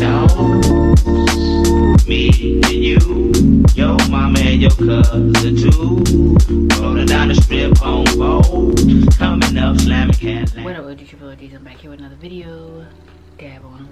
dogs. Me and you, your mama and your cousin too. Rolling down the strip on boat. Coming up, slamming cat. What up, OGs? I'm back here with another video. Dab on.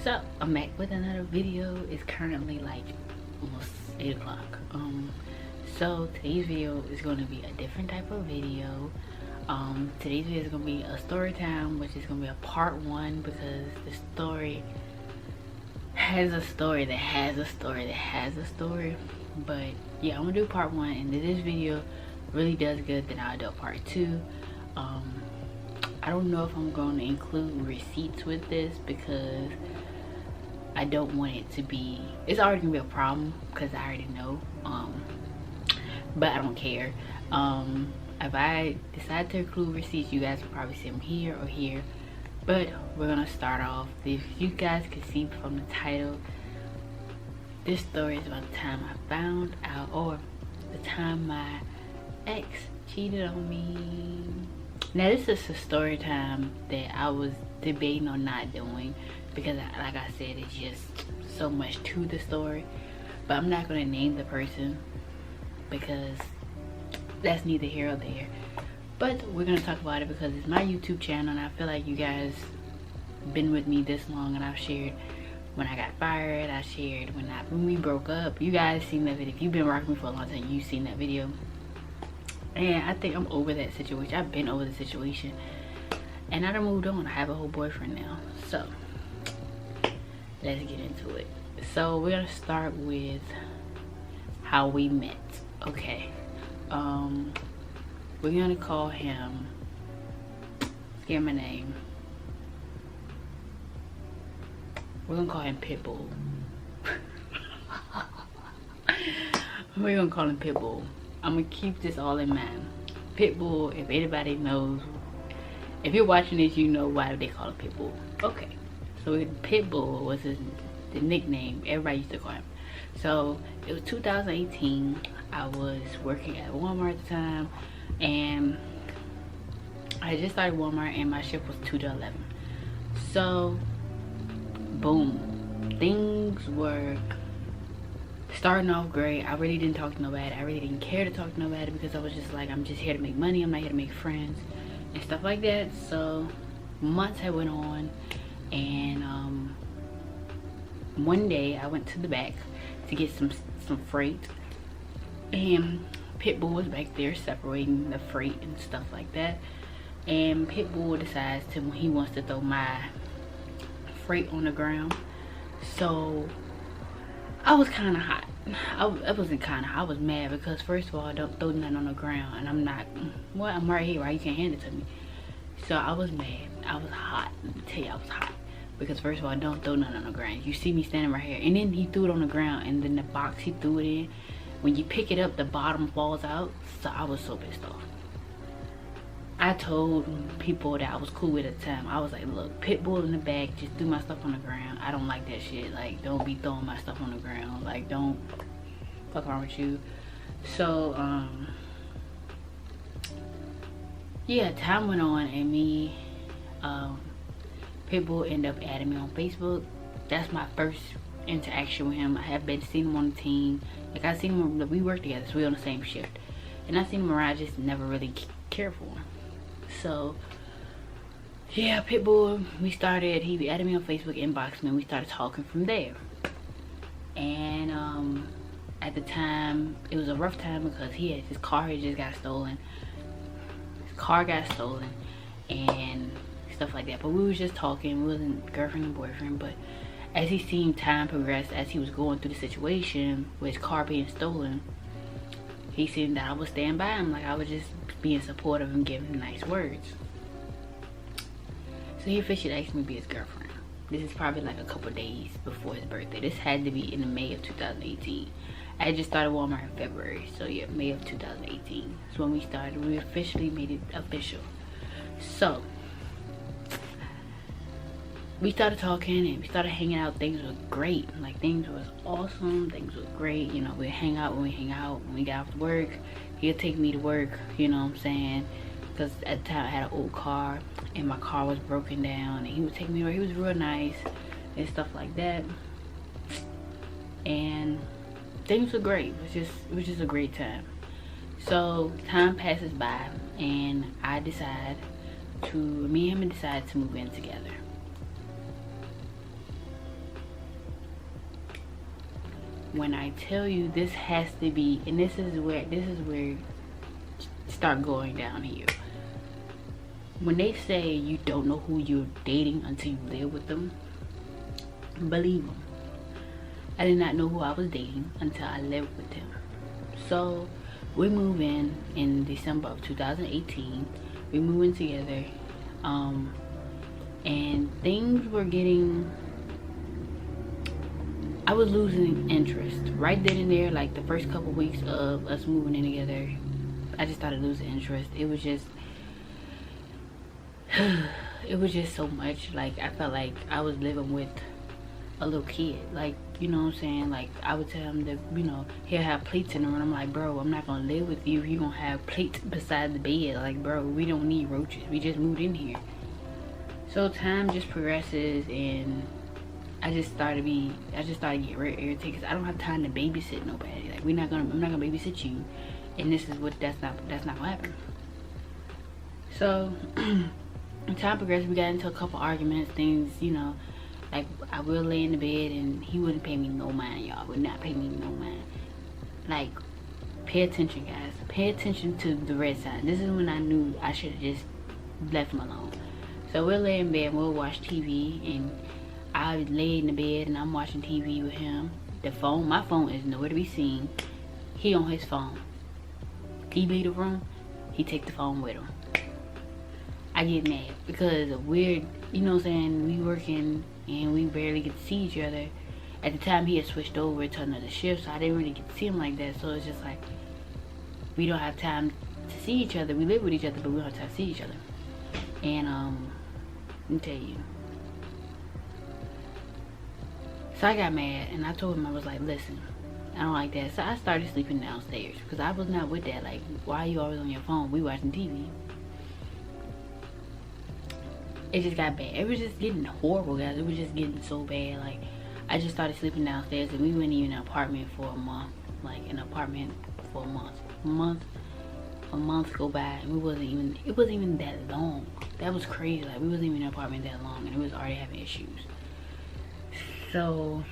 So I'm back with another video. It's currently like almost 8 o'clock. So today's video is going to be a different type of video. Today's video is going to be a story time, which is going to be a part 1 because the story has a story that has a story that has a story. But yeah, I'm gonna do part 1, and if this video really does good, then I'll do part 2. I don't know if I'm going to include receipts with this because I don't want it to be, it's already gonna be a problem because I already know, but I don't care. If I decide to include receipts, you guys will probably see them here or here, but we're gonna start off. If you guys can see from the title, this story is about the time I found out, or the time my ex cheated on me. Now this is a story time that I was debating on not doing because like I said, it's just so much to the story, but I'm not gonna name the person because that's neither here or there. But we're gonna talk about it because it's my YouTube channel, and I feel like you guys been with me this long, and I've shared when I got fired, I shared when we broke up. You guys seen that video. If you've been rocking me for a long time, you've seen that video. And I think I'm over that situation. I've been over the situation, and I done moved on. I have a whole boyfriend now. So let's get into it. So we're gonna start with how we met. Okay. We're gonna call him, give him a name. We're gonna call him Pitbull. We're gonna call him Pitbull. I'm gonna keep this all in mind. Pitbull, if anybody knows, if you're watching this, you know why they call him Pitbull. Okay, so Pitbull was the nickname everybody used to call him. So it was 2018. I was working at Walmart at the time, and I just started Walmart, and my shift was 2 to 11. So boom, things were starting off great. I really didn't talk to nobody. I really didn't care to talk to nobody because I was just like, I'm just here to make money. I'm not here to make friends and stuff like that. So months had went on, and one day I went to the back to get some freight, and Pitbull was back there separating the freight and stuff like that. And Pitbull decides he wants to throw my freight on the ground. So I was kind of hot. I wasn't kind of hot. I was mad because first of all, don't throw nothing on the ground, and I'm not. Well, I'm right here, right? You can't hand it to me. So I was mad. I was hot. Let me tell you, I was hot because first of all, don't throw nothing on the ground. You see me standing right here, and then he threw it on the ground, and then the box he threw it in, when you pick it up, the bottom falls out. So I was so pissed off. I told people that I was cool with at the time, I was like, look, Pitbull in the back, just threw my stuff on the ground. I don't like that shit. Like, don't be throwing my stuff on the ground. Like, don't, fuck wrong with you. So yeah, time went on, and me, Pitbull ended up adding me on Facebook. That's my first interaction with him. I have been seeing him on the team. Like, I seen him, we work together, so we on the same shift, and I seen him around, just never really cared for him. So yeah, Pitbull, he added me on Facebook, inboxed me, and we started talking from there. And at the time, it was a rough time because his car had just got stolen. His car got stolen and stuff like that. But we was just talking. We wasn't girlfriend and boyfriend. But as he seen time progress, as he was going through the situation with his car being stolen, he seen that I was standing by him. Like, I was just being supportive and giving him nice words. So he officially asked me to be his girlfriend. This is probably like a couple days before his birthday. This had to be in the May of 2018. I had just started Walmart in February. So yeah, May of 2018 is when we started. We officially made it official. So we started talking and we started hanging out. Things were great. Like, things was awesome. Things was great. You know, we'd hang out when we hang out. When we got off work, he'd take me to work, you know what I'm saying? Because at the time I had an old car and my car was broken down, and he would take me to work. He was real nice. and stuff like that. And things were great. It was just a great time. So time passes by, and me and him decide to move in together. When I tell you, this has to be, and this is where start going downhill. When they say you don't know who you're dating until you live with them, believe them. I did not know who I was dating until I lived with him. So we moved in December of 2018. We moved in together, and things were getting, I was losing interest right then and there. Like the first couple weeks of us moving in together, I just started losing interest. It was just so much. Like I felt like I was living with a little kid. Like, you know what I'm saying? Like I would tell him that, you know, he'll have plates in the room. I'm like, bro, I'm not gonna live with you. You're gonna have plates beside the bed. Like, bro, we don't need roaches. We just moved in here. So time just progresses, and I just started getting very irritated because I don't have time to babysit nobody. Like I'm not gonna babysit you, and that's not gonna happen. So time progressed. We got into a couple arguments, things, you know, like I will lay in the bed and he wouldn't pay me no mind, y'all. Would not pay me no mind. Like, pay attention, guys. Pay attention to the red sign. This is when I knew I should have just left him alone. So we'll lay in bed and we'll watch TV, and I lay in the bed and I'm watching TV with him. My phone is nowhere to be seen. He on his phone. He leave the room, he take the phone with him. I get mad because we're, you know what I'm saying, we working and we barely get to see each other. At the time he had switched over to another shift, so I didn't really get to see him like that. So it's just like, we don't have time to see each other. We live with each other, but we don't have time to see each other. And let me tell you. So I got mad and I told him, I was like, listen, I don't like that. So I started sleeping downstairs because I was not with that. Like, why are you always on your phone? We watching TV. It just got bad. It was just getting horrible, guys. It was just getting so bad. Like, I just started sleeping downstairs, and we weren't even in an apartment for a month. Like, an apartment for a month go by, and it wasn't even that long. That was crazy. Like, we wasn't even in an apartment that long, and it was already having issues. So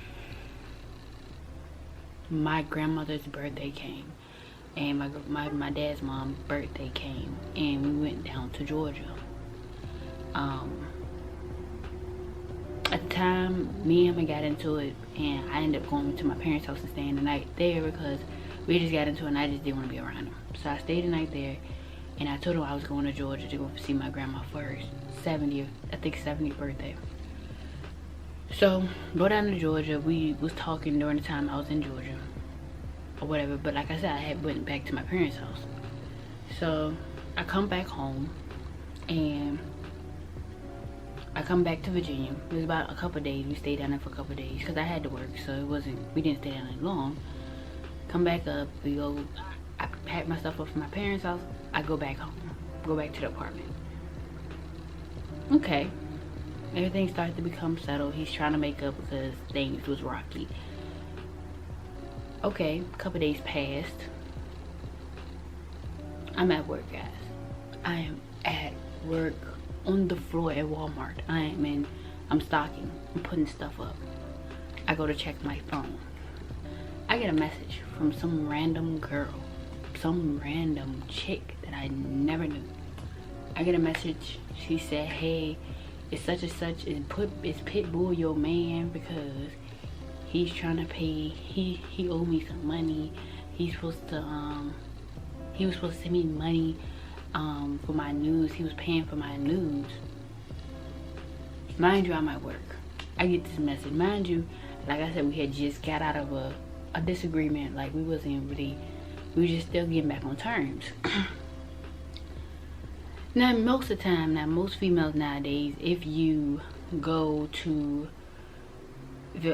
my grandmother's birthday came, and my dad's mom's birthday came, and we went down to Georgia. At the time, me and him got into it, and I ended up going to my parents' house and staying the night there because we just got into it and I just didn't want to be around him. So I stayed the night there, and I told him I was going to Georgia to go see my grandma for her 70th birthday. So go down to Georgia. We was talking during the time I was in Georgia or whatever, but like I said, I had went back to my parents' house. So I come back home, and I come back to Virginia. It was about a couple days. We stayed down there for a couple days because I had to work, so we didn't stay down there long. Come back up, I pack my stuff up from my parents' house. I go back home, go back to the apartment. Okay, everything started to become settled. He's trying to make up because things was rocky. Okay, a couple days passed. I'm at work, guys. I am at work on the floor at Walmart. I'm stocking. I'm putting stuff up. I go to check my phone. I get a message from some random girl, some random chick that I never knew. I get a message. She said, hey, it's such and such. Is Pitbull your man? Because he's trying to pay. He owed me some money. He was supposed to send me money for my nudes. He was paying for my nudes. Mind you, I'm at work. I get this message. Mind you, like I said, we had just got out of a disagreement. Like, we were just still getting back on terms. Now, most of the time, most females nowadays, if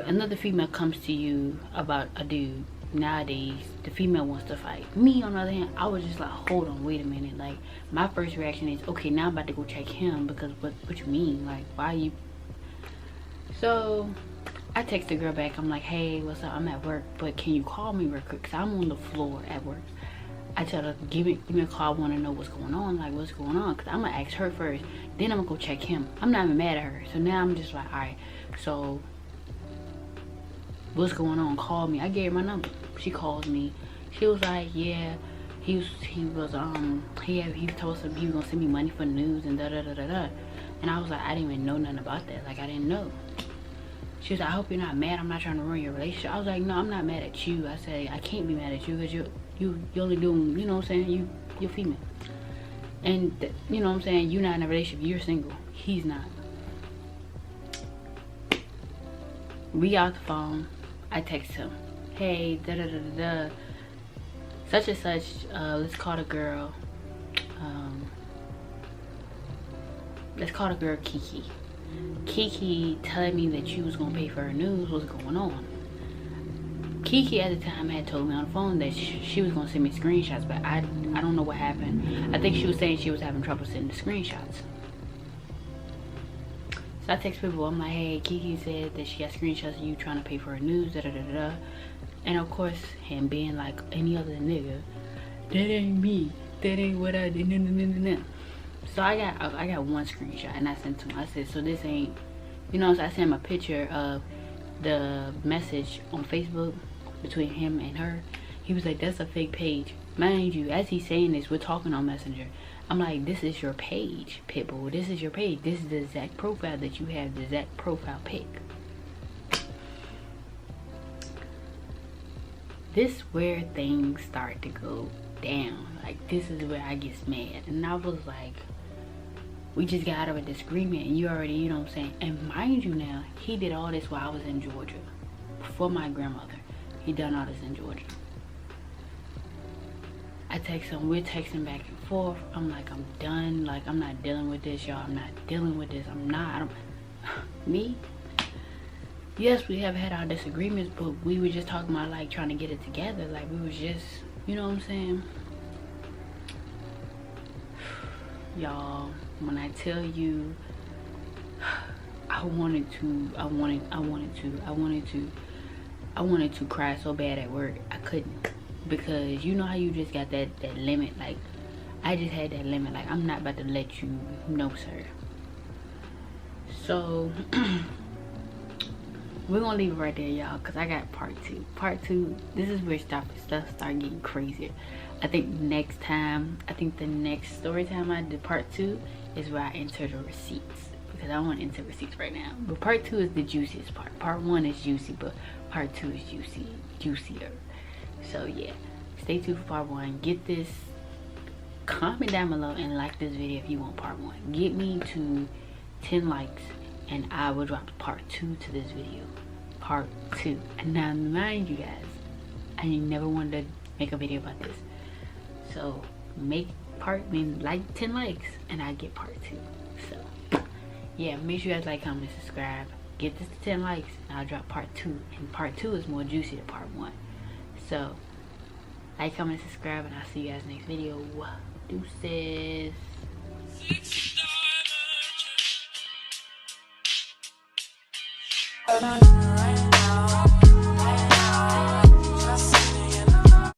another female comes to you about a dude, nowadays the female wants to fight. Me, on the other hand, I was just like, hold on, wait a minute. Like, my first reaction is, okay, now I'm about to go check him, because what you mean? Like, why you So I text the girl back. I'm like, hey, what's up? I'm at work, but can you call me real quick? Cause I'm on the floor at work. I tell her, give me a call. I want to know what's going on. Like, what's going on? Cause I'm gonna ask her first. Then I'm gonna go check him. I'm not even mad at her. So now I'm just like, all right. So what's going on? Call me. I gave her my number. She calls me. She was like, yeah, he told us he was gonna send me money for news and da da da da da. And I was like, I didn't even know nothing about that. Like, I didn't know. She was like, I hope you're not mad. I'm not trying to ruin your relationship. I was like, no, I'm not mad at you. I said, I can't be mad at you because you only doing, you know what I'm saying? You're female. And, you know what I'm saying? You're not in a relationship. You're single. He's not. We got the phone. I text him. Hey, da da da da da. Such and such. Let's call the girl. Let's call the girl Kiki. Kiki telling me that you was gonna pay for her news. What's going on? Kiki at the time had told me on the phone that she was gonna send me screenshots, but I don't know what happened. I think she was saying she was having trouble sending the screenshots. So I text people. I'm like, hey, Kiki said that she got screenshots of you trying to pay for her news. Da da da da. And of course, him being like any other nigga, that ain't me. That ain't what I did. No. So I got one screenshot and I sent to him. I said, so this ain't, you know, so I sent him a picture of the message on Facebook between him and her. He was like, that's a fake page. Mind you, as he's saying this, we're talking on Messenger. I'm like, this is your page, Pitbull. This is your page. This is the exact profile that you have, the exact profile pic. This where things start to go down. Like, this is where I get mad. And I was like, we just got out of a disagreement and you already, you know what I'm saying? And mind you now, he did all this while I was in Georgia. For my grandmother. He done all this in Georgia. I text him, we're texting back and forth. I'm like, I'm done. Like, I'm not dealing with this, y'all. I'm not dealing with this. Me? Yes, we have had our disagreements, but we were just talking about, like, trying to get it together. Like, we was just, you know what I'm saying? Y'all, when I tell you, I wanted to cry so bad at work. I couldn't, because you know how you just got that limit. Like, I just had that limit. Like, I'm not about to let you know, sir. So we're gonna leave it right there, y'all, because I got part two. This is where stuff start getting crazier. I think next time, the next story time I do part 2 is where I enter the receipts, because I want to enter receipts right now. But part 2 is the juiciest part. Part 1 is juicy, but part 2 is juicier. So yeah, stay tuned for part 1. Get this, comment down below and like this video if you want part 1. Get me to 10 likes and I will drop part 2 to this video. Part 2. And now mind you guys, I never wanted to make a video about this. So like 10 likes and I get part 2. So yeah, make sure you guys like, comment, subscribe. Get this to 10 likes and I'll drop part 2. And part 2 is more juicy than part 1. So like, comment, subscribe, and I'll see you guys next video. Deuces. Diamond.